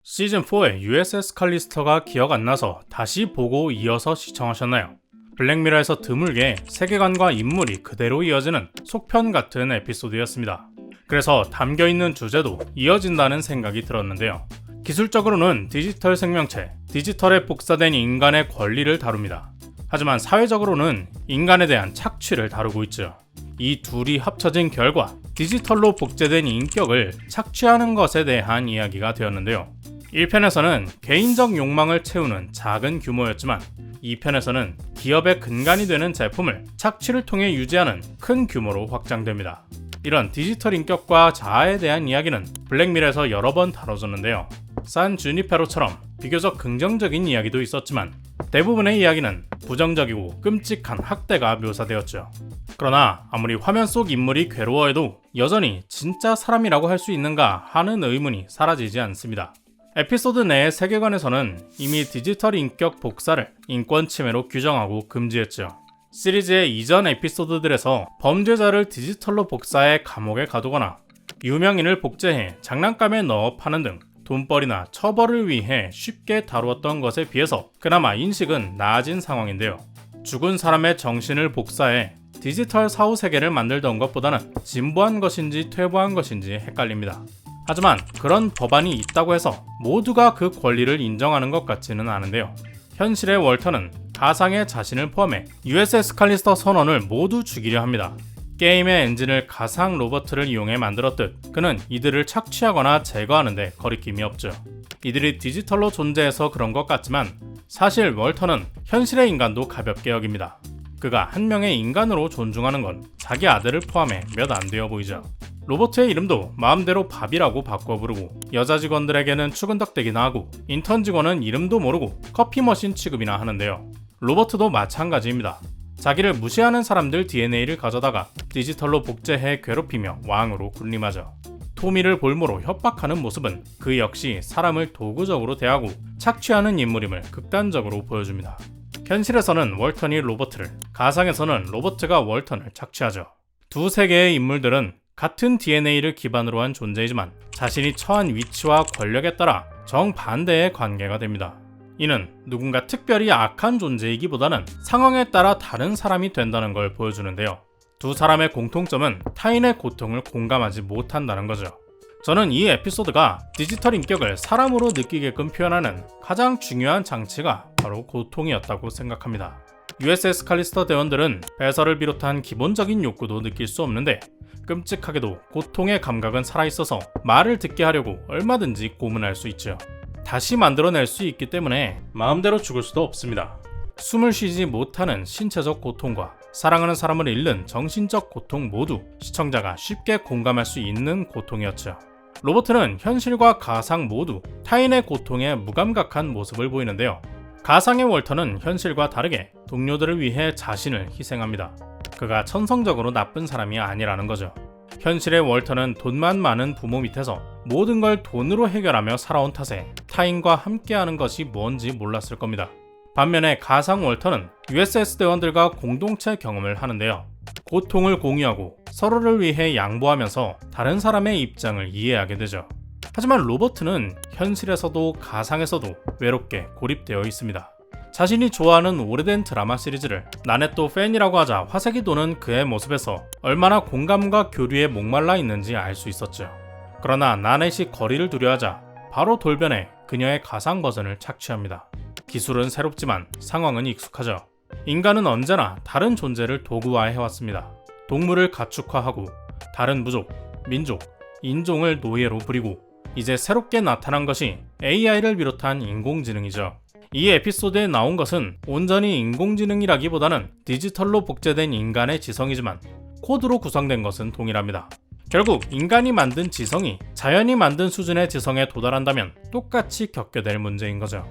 시즌4의 USS 칼리스터가 기억 안 나서 다시 보고 이어서 시청하셨나요? 블랙미러에서 드물게 세계관과 인물이 그대로 이어지는 속편 같은 에피소드였습니다. 그래서 담겨있는 주제도 이어진다는 생각이 들었는데요. 기술적으로는 디지털 생명체, 디지털에 복사된 인간의 권리를 다룹니다. 하지만 사회적으로는 인간에 대한 착취를 다루고 있죠. 이 둘이 합쳐진 결과 디지털로 복제된 인격을 착취하는 것에 대한 이야기가 되었는데요. 1편에서는 개인적 욕망을 채우는 작은 규모였지만 2편에서는 기업의 근간이 되는 제품을 착취를 통해 유지하는 큰 규모로 확장됩니다. 이런 디지털 인격과 자아에 대한 이야기는 블랙미러에서 여러 번 다뤄졌는데요. 산 주니페로처럼 비교적 긍정적인 이야기도 있었지만 대부분의 이야기는 부정적이고 끔찍한 학대가 묘사되었죠. 그러나 아무리 화면 속 인물이 괴로워해도 여전히 진짜 사람이라고 할 수 있는가 하는 의문이 사라지지 않습니다. 에피소드 내의 세계관에서는 이미 디지털 인격 복사를 인권 침해로 규정하고 금지했죠. 시리즈의 이전 에피소드들에서 범죄자를 디지털로 복사해 감옥에 가두거나 유명인을 복제해 장난감에 넣어 파는 등 돈벌이나 처벌을 위해 쉽게 다루었던 것에 비해서 그나마 인식은 나아진 상황인데요. 죽은 사람의 정신을 복사해 디지털 사후 세계를 만들던 것보다는 진보한 것인지 퇴보한 것인지 헷갈립니다. 하지만 그런 법안이 있다고 해서 모두가 그 권리를 인정하는 것 같지는 않은데요. 현실의 월터는 가상의 자신을 포함해 USS 칼리스터 선원을 모두 죽이려 합니다. 게임의 엔진을 가상 로버트를 이용해 만들었듯 그는 이들을 착취하거나 제거하는데 거리낌이 없죠. 이들이 디지털로 존재해서 그런 것 같지만 사실 월터는 현실의 인간도 가볍게 여깁니다. 그가 한 명의 인간으로 존중하는 건 자기 아들을 포함해 몇 안 되어 보이죠. 로버트의 이름도 마음대로 밥이라고 바꿔 부르고 여자 직원들에게는 추근덕대기나 하고 인턴 직원은 이름도 모르고 커피 머신 취급이나 하는데요. 로버트도 마찬가지입니다. 자기를 무시하는 사람들 DNA를 가져다가 디지털로 복제해 괴롭히며 왕으로 군림하죠. 토미를 볼모로 협박하는 모습은 그 역시 사람을 도구적으로 대하고 착취하는 인물임을 극단적으로 보여줍니다. 현실에서는 월턴이 로버트를, 가상에서는 로버트가 월턴을 착취하죠. 두 세계의 인물들은 같은 DNA를 기반으로 한 존재이지만 자신이 처한 위치와 권력에 따라 정반대의 관계가 됩니다. 이는 누군가 특별히 악한 존재이기보다는 상황에 따라 다른 사람이 된다는 걸 보여주는데요. 두 사람의 공통점은 타인의 고통을 공감하지 못한다는 거죠. 저는 이 에피소드가 디지털 인격을 사람으로 느끼게끔 표현하는 가장 중요한 장치가 바로 고통이었다고 생각합니다. USS 칼리스터 대원들은 배설을 비롯한 기본적인 욕구도 느낄 수 없는데 끔찍하게도 고통의 감각은 살아있어서 말을 듣게 하려고 얼마든지 고문할 수 있죠. 다시 만들어낼 수 있기 때문에 마음대로 죽을 수도 없습니다. 숨을 쉬지 못하는 신체적 고통과 사랑하는 사람을 잃는 정신적 고통 모두 시청자가 쉽게 공감할 수 있는 고통이었죠. 로버트는 현실과 가상 모두 타인의 고통에 무감각한 모습을 보이는데요. 가상의 월터는 현실과 다르게 동료들을 위해 자신을 희생합니다. 그가 천성적으로 나쁜 사람이 아니라는 거죠. 현실의 월터는 돈만 많은 부모 밑에서 모든 걸 돈으로 해결하며 살아온 탓에 타인과 함께하는 것이 뭔지 몰랐을 겁니다. 반면에 가상 월터는 USS 대원들과 공동체 경험을 하는데요. 고통을 공유하고 서로를 위해 양보하면서 다른 사람의 입장을 이해하게 되죠. 하지만 로버트는 현실에서도 가상에서도 외롭게 고립되어 있습니다. 자신이 좋아하는 오래된 드라마 시리즈를 나넷도 팬이라고 하자 화색이 도는 그의 모습에서 얼마나 공감과 교류에 목말라 있는지 알 수 있었죠. 그러나 나넷이 거리를 두려 하자 바로 돌변해 그녀의 가상 버전을 착취합니다. 기술은 새롭지만 상황은 익숙하죠. 인간은 언제나 다른 존재를 도구화해왔습니다. 동물을 가축화하고 다른 부족, 민족, 인종을 노예로 부리고 이제 새롭게 나타난 것이 AI를 비롯한 인공지능이죠. 이 에피소드에 나온 것은 온전히 인공지능이라기보다는 디지털로 복제된 인간의 지성이지만 코드로 구성된 것은 동일합니다. 결국 인간이 만든 지성이 자연이 만든 수준의 지성에 도달한다면 똑같이 겪게 될 문제인 거죠.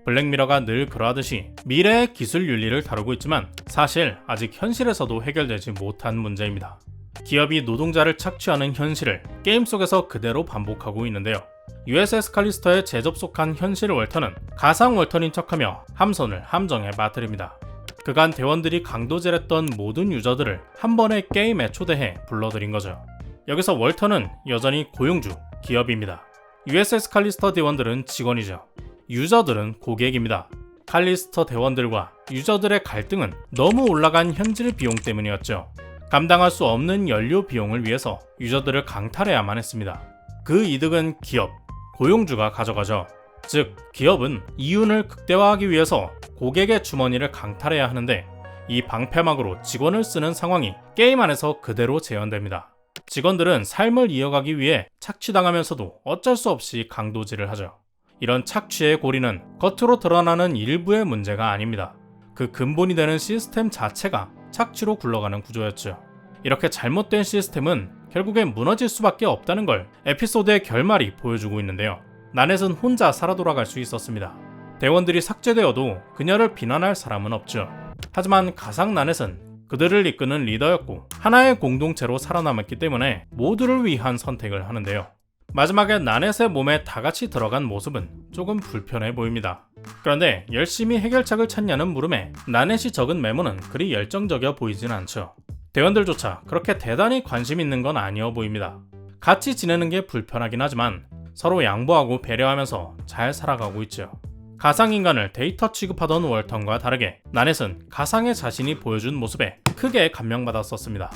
블랙미러가 늘 그러하듯이 미래의 기술 윤리를 다루고 있지만 사실 아직 현실에서도 해결되지 못한 문제입니다. 기업이 노동자를 착취하는 현실을 게임 속에서 그대로 반복하고 있는데요. USS 칼리스터에 재접속한 현실 월터는 가상 월터인 척하며 함선을 함정에 빠뜨립니다. 그간 대원들이 강도질했던 모든 유저들을 한 번에 게임에 초대해 불러들인 거죠. 여기서 월터는 여전히 고용주, 기업입니다. USS 칼리스터 대원들은 직원이죠. 유저들은 고객입니다. 칼리스터 대원들과 유저들의 갈등은 너무 올라간 현질 비용 때문이었죠. 감당할 수 없는 연료 비용을 위해서 유저들을 강탈해야만 했습니다. 그 이득은 기업, 고용주가 가져가죠. 즉, 기업은 이윤을 극대화하기 위해서 고객의 주머니를 강탈해야 하는데 이 방패막으로 직원을 쓰는 상황이 게임 안에서 그대로 재현됩니다. 직원들은 삶을 이어가기 위해 착취당하면서도 어쩔 수 없이 강도질을 하죠. 이런 착취의 고리는 겉으로 드러나는 일부의 문제가 아닙니다. 그 근본이 되는 시스템 자체가 착취로 굴러가는 구조였죠. 이렇게 잘못된 시스템은 결국엔 무너질 수밖에 없다는 걸 에피소드의 결말이 보여주고 있는데요. 나넷은 혼자 살아 돌아갈 수 있었습니다. 대원들이 삭제되어도 그녀를 비난할 사람은 없죠. 하지만 가상 나넷은 그들을 이끄는 리더였고 하나의 공동체로 살아남았기 때문에 모두를 위한 선택을 하는데요. 마지막에 나넷의 몸에 다 같이 들어간 모습은 조금 불편해 보입니다. 그런데 열심히 해결책을 찾냐는 물음에 나넷이 적은 메모는 그리 열정적이어 보이진 않죠. 대원들조차 그렇게 대단히 관심 있는 건 아니어 보입니다. 같이 지내는 게 불편하긴 하지만 서로 양보하고 배려하면서 잘 살아가고 있죠. 가상인간을 데이터 취급하던 월턴과 다르게 나넷은 가상의 자신이 보여준 모습에 크게 감명받았었습니다.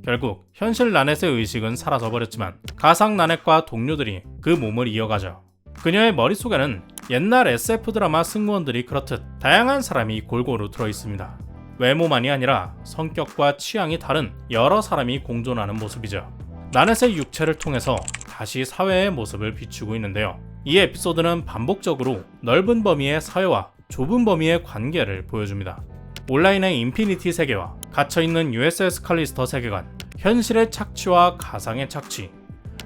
결국 현실 나넷의 의식은 사라져버렸지만 가상 나넷과 동료들이 그 몸을 이어가죠. 그녀의 머릿속에는 옛날 SF 드라마 승무원들이 그렇듯 다양한 사람이 골고루 들어있습니다. 외모만이 아니라 성격과 취향이 다른 여러 사람이 공존하는 모습이죠. 나넷의 육체를 통해서 다시 사회의 모습을 비추고 있는데요. 이 에피소드는 반복적으로 넓은 범위의 사회와 좁은 범위의 관계를 보여줍니다. 온라인의 인피니티 세계와 갇혀있는 USS 칼리스터 세계관, 현실의 착취와 가상의 착취,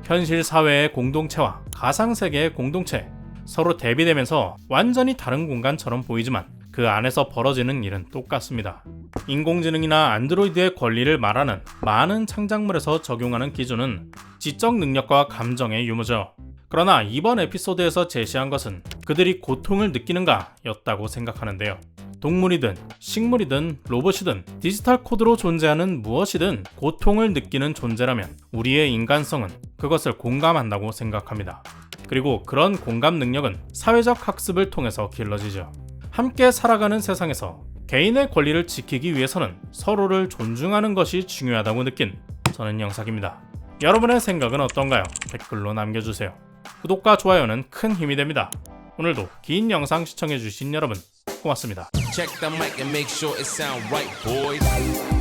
현실 사회의 공동체와 가상 세계의 공동체, 서로 대비되면서 완전히 다른 공간처럼 보이지만 그 안에서 벌어지는 일은 똑같습니다. 인공지능이나 안드로이드의 권리를 말하는 많은 창작물에서 적용하는 기준은 지적 능력과 감정의 유무죠. 그러나 이번 에피소드에서 제시한 것은 그들이 고통을 느끼는가 였다고 생각하는데요. 동물이든 식물이든 로봇이든 디지털 코드로 존재하는 무엇이든 고통을 느끼는 존재라면 우리의 인간성은 그것을 공감한다고 생각합니다. 그리고 그런 공감 능력은 사회적 학습을 통해서 길러지죠. 함께 살아가는 세상에서 개인의 권리를 지키기 위해서는 서로를 존중하는 것이 중요하다고 느낀 저는 영탁입니다. 여러분의 생각은 어떤가요? 댓글로 남겨주세요. 구독과 좋아요는 큰 힘이 됩니다. 오늘도 긴 영상 시청해주신 여러분 고맙습니다. Check the mic and make sure it sound right, boys.